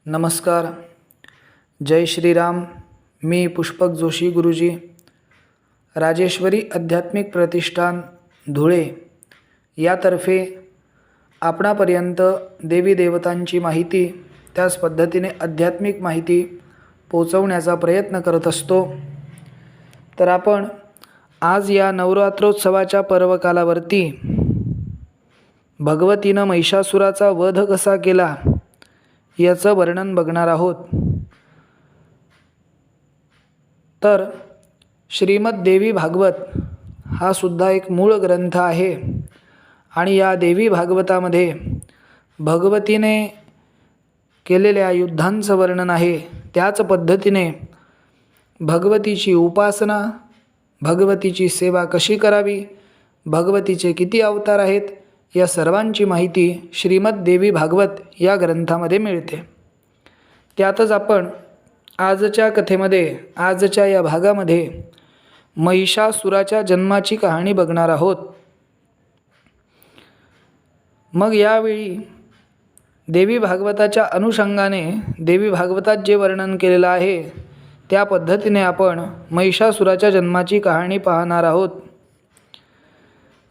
नमस्कार. जय श्रीराम. मी पुष्पक जोशी गुरुजी, राजेश्वरी आध्यात्मिक प्रतिष्ठान धुळे यातर्फे आपणापर्यंत देवी देवतांची माहिती, त्याच पद्धतीने आध्यात्मिक माहिती पोचवण्याचा प्रयत्न करत असतो. तर आपण आज या नवरात्रोत्सवाच्या पर्वकालावरती भगवतीनं महिषासुराचा वध कसा केला याचं वर्णन बघणार आहोत. तर श्रीमद देवी भागवत हा सुद्धा एक मूळ ग्रंथ आहे आणि या देवी भागवतामध्ये भगवतीने केलेल्या युद्धांचं वर्णन आहे. त्याच पद्धतीने भगवतीची उपासना, भगवतीची सेवा कशी करावी, भगवतीचे किती अवतार आहेत, या सर्वांची माहिती श्रीमद देवी भागवत या ग्रंथामध्ये मिळते. त्यातच आपण आजच्या कथेमध्ये, आजच्या या भागामध्ये महिषासुराच्या जन्माची कहाणी बघणार आहोत. मग यावेळी देवी भागवताच्या अनुषंगाने देवी भागवतात जे वर्णन केलेलं आहे त्या पद्धतीने आपण महिषासुराच्या जन्माची कहाणी पाहणार आहोत.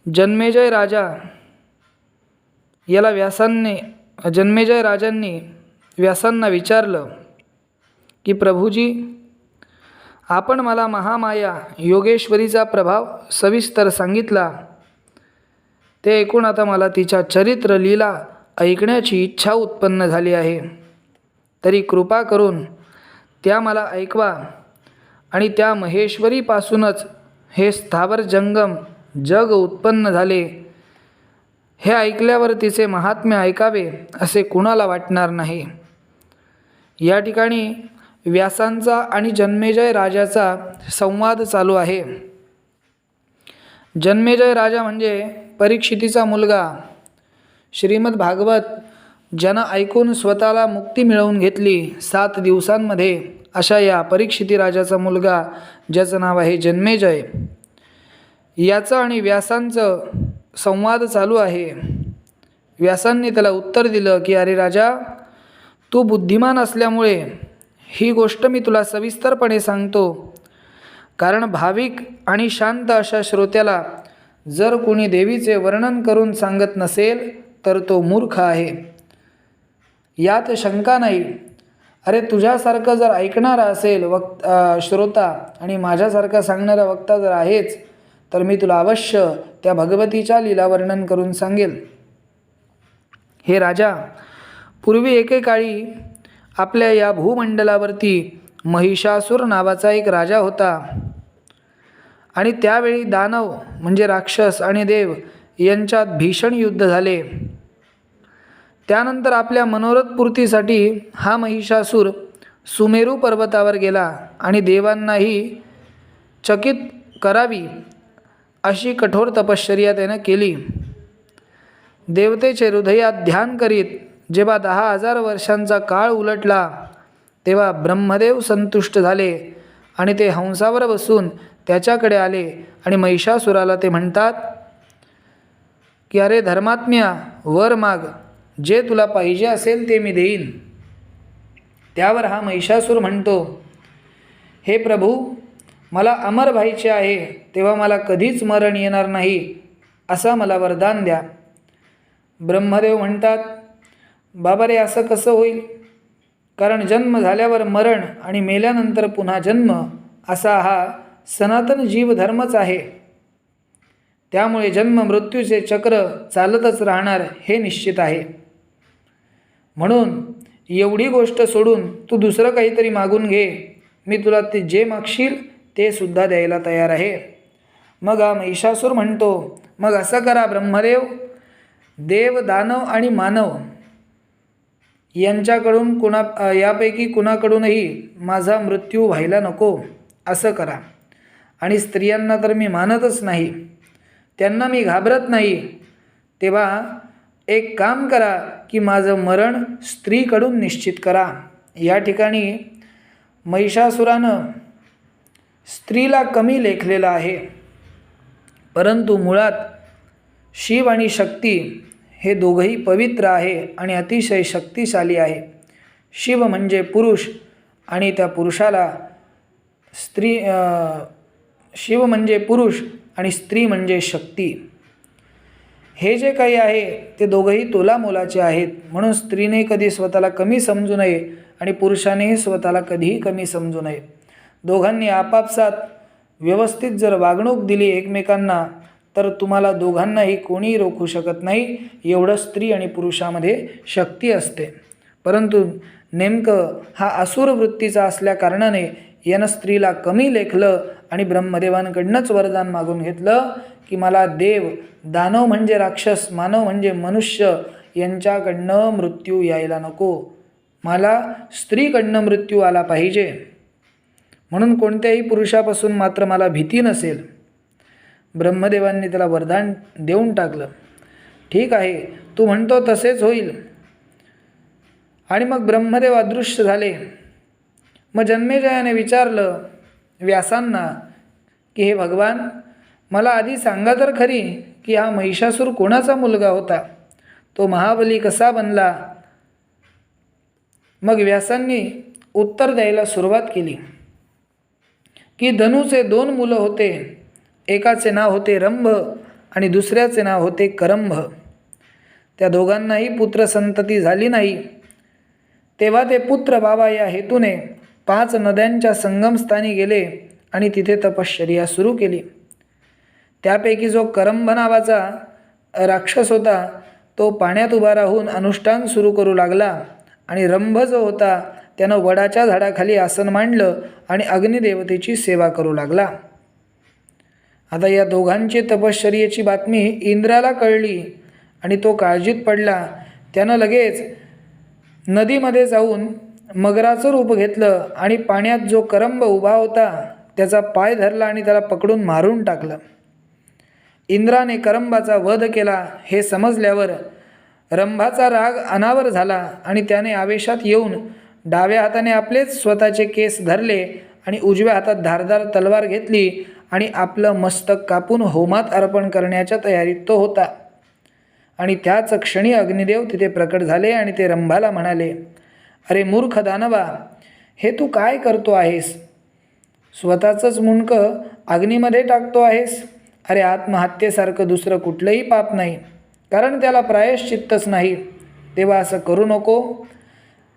जन्मेजय राजा याला जन्मेजय राजांनी व्यासांना विचारलं की प्रभूजी, आपण मला महामाया योगेश्वरीचा प्रभाव सविस्तर सांगितला, ते ऐकून आता मला तिच्या चरित्र लीला ऐकण्याची इच्छा उत्पन्न झाली आहे. तरी कृपा करून त्या मला ऐकवा आणि त्या महेश्वरीपासूनच हे स्थावर जंगम जग उत्पन्न झाले, हे ऐकल्यावर तिचे महात्म्य ऐकावे असे कुणाला वाटणार नाही. या ठिकाणी व्यासांचा आणि जन्मेजय राजाचा संवाद चालू आहे. जन्मेजय राजा म्हणजे परीक्षितीचा मुलगा. श्रीमद भागवत ज्यानं ऐकून स्वतःला मुक्ती मिळवून घेतली 7 दिवसांमध्ये, अशा या परीक्षिती राजाचा मुलगा ज्याचं नाव आहे जन्मेजय, याचं आणि व्यासांचं संवाद चालू आहे. व्यासांनी त्याला उत्तर दिलं की अरे राजा, तू बुद्धिमान असल्यामुळे ही गोष्ट मी तुला सविस्तरपणे सांगतो, कारण भाविक आणि शांत अशा श्रोत्याला जर कोणी देवीचे वर्णन करून सांगत नसेल तर तो मूर्ख आहे, यात शंका नाही. अरे तुझ्यासारखं जर ऐकणारा असेल श्रोता आणि माझ्यासारखा सांगणारा वक्ता जर आहेच, तर मी तुला अवश्य त्या भगवतीच्या लीला वर्णन करून सांगेल. हे राजा, पूर्वी एकेकाळी आपल्या या भूमंडलावरती महिषासुर नावाचा एक राजा होता आणि त्यावेळी दानव म्हणजे राक्षस आणि देव यांच्यात भीषण युद्ध झाले. त्यानंतर आपल्या मनोरथपूर्तीसाठी हा महिषासूर सुमेरू पर्वतावर गेला आणि देवांनाही चकित करावी अशी कठोर तपश्चर्या त्यानं केली. देवतेचे हृदयात ध्यान करीत जेव्हा 10,000 वर्षांचा काळ उलटला तेव्हा ब्रह्मदेव संतुष्ट झाले आणि ते हंसावर बसून त्याच्याकडे आले आणि महिषासुराला ते म्हणतात की अरे धर्मात्म्या, वर माग, जे तुला पाहिजे असेल ते मी देईन. त्यावर हा महिषासूर म्हणतो, हे प्रभू, मला अमर व्हायचे आहे, तेव्हा मला कधीच मरण येणार नाही, असा मला वरदान द्या. ब्रह्मदेव म्हणतात, बाबा रे, असं कसं होईल, कारण जन्म झाल्यावर मरण आणि मेल्यानंतर पुन्हा जन्म असा हा सनातन जीवधर्मच आहे. त्यामुळे जन्म मृत्यूचे चक्र चालतच राहणार हे निश्चित आहे. म्हणून एवढी गोष्ट सोडून तू दुसरं काहीतरी मागून घे, मी तुला ते जे मागशील ते सुद्धा द्यायला तयार आहे. मग हा महिषासूर म्हणतो, मग असं करा ब्रह्मदेव, देव, दानव आणि मानव यांच्याकडून यापैकी कुणाकडूनही माझा मृत्यू व्हायला नको, असं करा. आणि स्त्रियांना तर मी मानतच नाही, त्यांना मी घाबरत नाही, तेव्हा एक काम करा की माझं मरण स्त्रीकडून निश्चित करा. या ठिकाणी महिषासुरानं स्त्रीला कमी लेखलेलं आहे, परंतु मुळात शिव आणि शक्ती हे दोघंही पवित्र आहे आणि अतिशय शक्तिशाली आहे. शिव म्हणजे पुरुष आणि त्या पुरुषाला स्त्री शिव म्हणजे पुरुष आणि स्त्री म्हणजे शक्ती. हे जे काही आहे ते दोघंही तोलामोलाचे आहेत. म्हणून स्त्रीने कधी स्वतःला कमी समजू नये आणि पुरुषानेही स्वतःला कधीही कमी समजू नये. दोघांनी आपापसात व्यवस्थित जर वागणूक दिली एकमेकांना तर तुम्हाला दोघांनाही कोणीही रोखू शकत नाही. एवढं स्त्री आणि पुरुषामध्ये शक्ती असते. परंतु नेमकं हा असुर वृत्तीचा असल्याकारणाने यानं स्त्रीला कमी लेखलं आणि ब्रह्मदेवांकडनंच वरदान मागून घेतलं की मला देव, दानव म्हणजे राक्षस, मानव म्हणजे मनुष्य यांच्याकडनं मृत्यू यायला नको, मला स्त्रीकडनं मृत्यू आला पाहिजे. म्हणून कोणत्याही पुरुषापासून मात्र मला भीती नसेल. ब्रह्मदेवांनी त्याला वरदान देऊन टाकलं. ठीक आहे, तू म्हणतो तसेच होईल. आणि मग ब्रह्मदेव अदृश्य झाले. मग जन्मेजयाने विचारलं व्यासांना की हे भगवान, मला आधी सांगा तर खरी की हा महिषासूर कोणाचा मुलगा होता, तो महाबली कसा बनला. मग व्यासांनी उत्तर द्यायला सुरुवात केली की धनुचे 2 मुलं होते. एकाचे नाव होते रंभ आणि दुसऱ्याचे नाव होते करंभ. त्या दोघांनाही पुत्रसंतती झाली नाही. तेव्हा ते पुत्र बाबा या हेतूने 5 नद्यांच्या संगमस्थानी गेले आणि तिथे तपश्चर्या सुरू केली. त्यापैकी जो करंभ नावाचा राक्षस होता तो पाण्यात उभा राहून अनुष्ठान सुरू करू लागला आणि रंभ जो होता त्यानं वडाच्या झाडाखाली आसन मांडलं आणि अग्निदेवतेची सेवा करू लागला. आता या दोघांची तपश्चर्येची बातमी इंद्राला कळली आणि तो काळजीत पडला. त्यानं लगेच नदीमध्ये जाऊन मगराचं रूप घेतलं आणि पाण्यात जो करंभ उभा होता त्याचा पाय धरला आणि त्याला पकडून मारून टाकलं. इंद्राने करंभाचा वध केला हे समजल्यावर रंभाचा राग अनावर झाला आणि त्याने आवेशात येऊन डाव्या हाताने आपलेच स्वतःचे केस धरले आणि उजव्या हातात धारदार तलवार घेतली आणि आपलं मस्तक कापून होमात अर्पण करण्याच्या तयारीत तो होता. आणि त्याच क्षणी अग्निदेव तिथे प्रकट झाले आणि ते रंभाला म्हणाले, अरे मूर्ख दानवा, हे तू काय करतो आहेस? स्वतःचंच मुंडकं अग्नीमध्ये टाकतो आहेस. अरे आत्महत्येसारखं दुसरं कुठलंही पाप नाही, कारण त्याला प्रायश्चित्तच नाही. तेव्हा असं करू नको.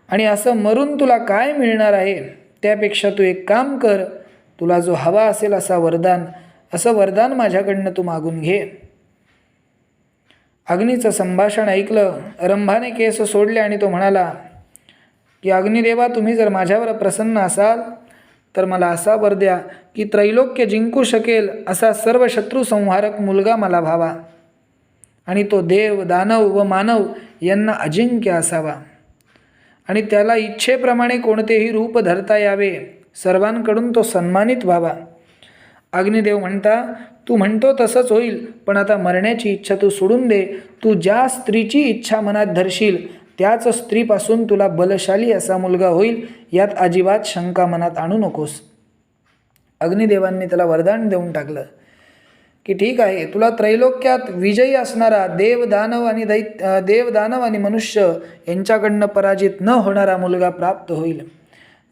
आणि असं मरून तुला काय मिळणार आहे? त्यापेक्षा तू एक काम कर, तुला जो हवा असेल असं वरदान माझ्याकडनं तू मागून घे. अग्नीचं संभाषण ऐकलं. रंभाने केस सोडले आणि तो म्हणाला की अग्निदेवा, तुम्ही जर माझ्यावर प्रसन्न असाल तर मला असा वर द्या की त्रैलोक्य जिंकू शकेल असा सर्व शत्रू संहारक मुलगा मला व्हावा आणि तो देव, दानव व मानव यांना अजिंक्य असावा आणि त्याला इच्छेप्रमाणे कोणतेही रूप धरता यावे. सर्वांकडून तो सन्मानित व्हावा. अग्निदेव म्हणता, तू म्हणतो तसंच होईल, पण आता मरण्याची इच्छा तू सोडून दे. तू ज्या स्त्रीची इच्छा मनात धरशील त्याच स्त्रीपासून तुला बलशाली असा मुलगा होईल, यात अजिबात शंका मनात आणू नकोस. अग्निदेवांनी त्याला वरदान देऊन टाकलं की ठीक आहे, तुला त्रैलोक्यात विजयी असणारा देव, दानव आणि मनुष्य यांच्याकडनं पराजित न होणारा मुलगा प्राप्त होईल.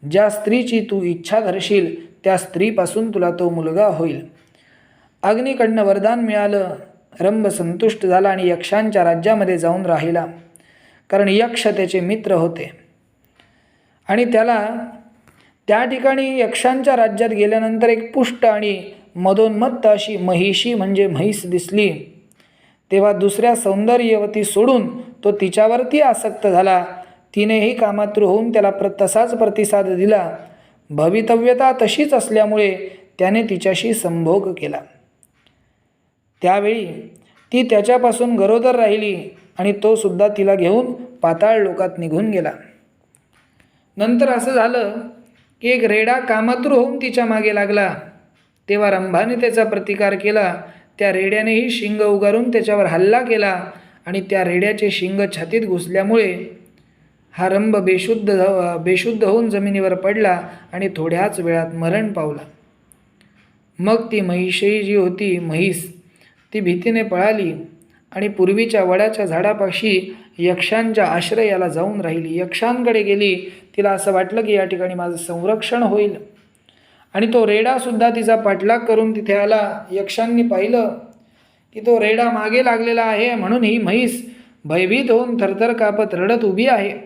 ज्या स्त्रीची तू इच्छा धरशील त्या स्त्रीपासून तुला तो मुलगा होईल. अग्नीकडनं वरदान मिळालं. रंभ संतुष्ट झाला आणि यक्षांच्या राज्यामध्ये जाऊन राहिला, कारण यक्ष त्याचे मित्र होते. आणि त्याला त्या ठिकाणी यक्षांच्या राज्यात गेल्यानंतर एक पुष्ट आणि मदोन्मत्त अशी महिषी म्हणजे म्हैस दिसली. तेव्हा दुसऱ्या सौंदर्यवती सोडून तो तिच्यावरती आसक्त झाला. तिनेही कामातुर होऊन त्याला तसाच प्रतिसाद दिला. भवितव्यता तशीच असल्यामुळे त्याने तिच्याशी संभोग केला. त्यावेळी ती त्याच्यापासून गरोदर राहिली आणि तो सुद्धा तिला घेऊन पाताळ लोकात निघून गेला. नंतर असं झालं की एक रेडा कामातुर होऊन तिच्या मागे लागला. तेव्हा रंभाने त्याचा प्रतिकार केला. त्या रेड्यानेही शिंग उगारून त्याच्यावर हल्ला केला आणि त्या रेड्याचे शिंग छातीत घुसल्यामुळे हा रंभ बेशुद्ध होऊन जमिनीवर पडला आणि थोड्याच वेळात मरण पावला. मग ती महिषी जी होती, म्हैस, ती भीतीने पळाली आणि पूर्वीच्या वडाच्या झाडापाशी यक्षांच्या आश्रयाला जाऊन राहिली. यक्षांकडे गेली. तिला असं वाटलं की या ठिकाणी माझं संरक्षण होईल. आणि तो रेडासुद्धा तिचा पाठलाग करून तिथे आला. यक्षांनी पाहिलं की तो रेडा मागे लागलेला आहे, म्हणून ही म्हैस भयभीत होऊन थरथर कापत रडत उभी आहे.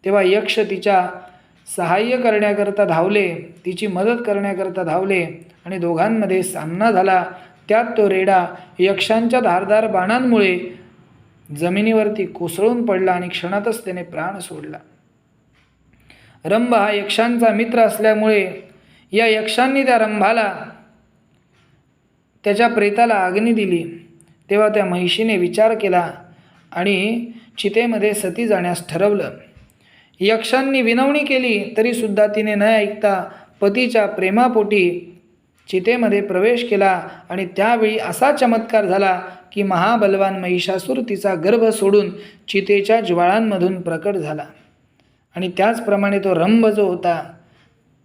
तेव्हा यक्ष तिच्या सहाय्य करण्याकरता धावले, तिची मदत करण्याकरता धावले आणि दोघांमध्ये सामना झाला. त्यात तो रेडा यक्षांच्या धारदार बाणांमुळे जमिनीवरती कोसळून पडला आणि क्षणातच त्याने प्राण सोडला. रंभ हा यक्षांचा मित्र असल्यामुळे या यक्षांनी त्या रंभाला, त्याच्या प्रेताला अग्नी दिली. तेव्हा त्या महिषीने विचार केला आणि चितेमध्ये सती जाण्यास ठरवलं. यक्षांनी विनवणी केली तरीसुद्धा तिने न ऐकता पतीच्या प्रेमापोटी चितेमध्ये प्रवेश केला. आणि त्यावेळी असा चमत्कार झाला की महाबलवान महिषासूर तिचा गर्भ सोडून चितेच्या ज्वाळांमधून प्रकट झाला. आणि त्याचप्रमाणे तो रंभ जो होता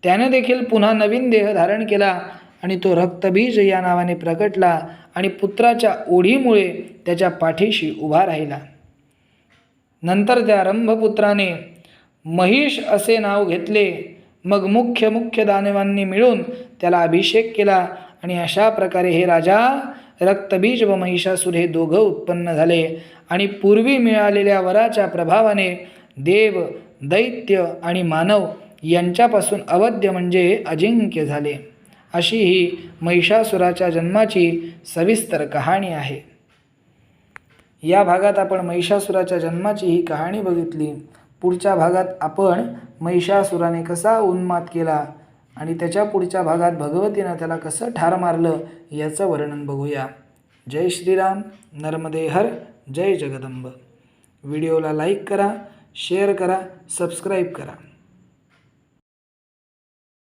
त्याने देखील पुन्हा नवीन देह धारण केला आणि तो रक्तबीज या नावाने प्रकटला आणि पुत्राच्या ओढीमुळे त्याच्या पाठीशी उभा राहिला. नंतर त्या रंभपुत्राने महिष असे नाव घेतले. मग मुख्य दानवांनी मिळून त्याला अभिषेक केला आणि अशा प्रकारे हे राजा रक्तबीज व महिषासूर हे दोघं उत्पन्न झाले. आणि पूर्वी मिळालेल्या वराच्या प्रभावाने देव, दैत्य आणि मानव यांच्यापासून अवध्य म्हणजे अजिंक्य झाले. अशी ही महिषासुराच्या जन्माची सविस्तर कहाणी आहे. या भागात आपण महिषासुराच्या जन्माची ही कहाणी बघितली. पुढच्या भागात आपण महिषासुराने कसा उन्माद केला आणि त्याच्या पुढच्या भागात भगवतीनं त्याला कसं ठार मारलं याचं वर्णन बघूया. जय श्रीराम. नर्मदे हर. जय जगदंब. व्हिडिओला लाईक करा, शेअर करा, सबस्क्राईब करा.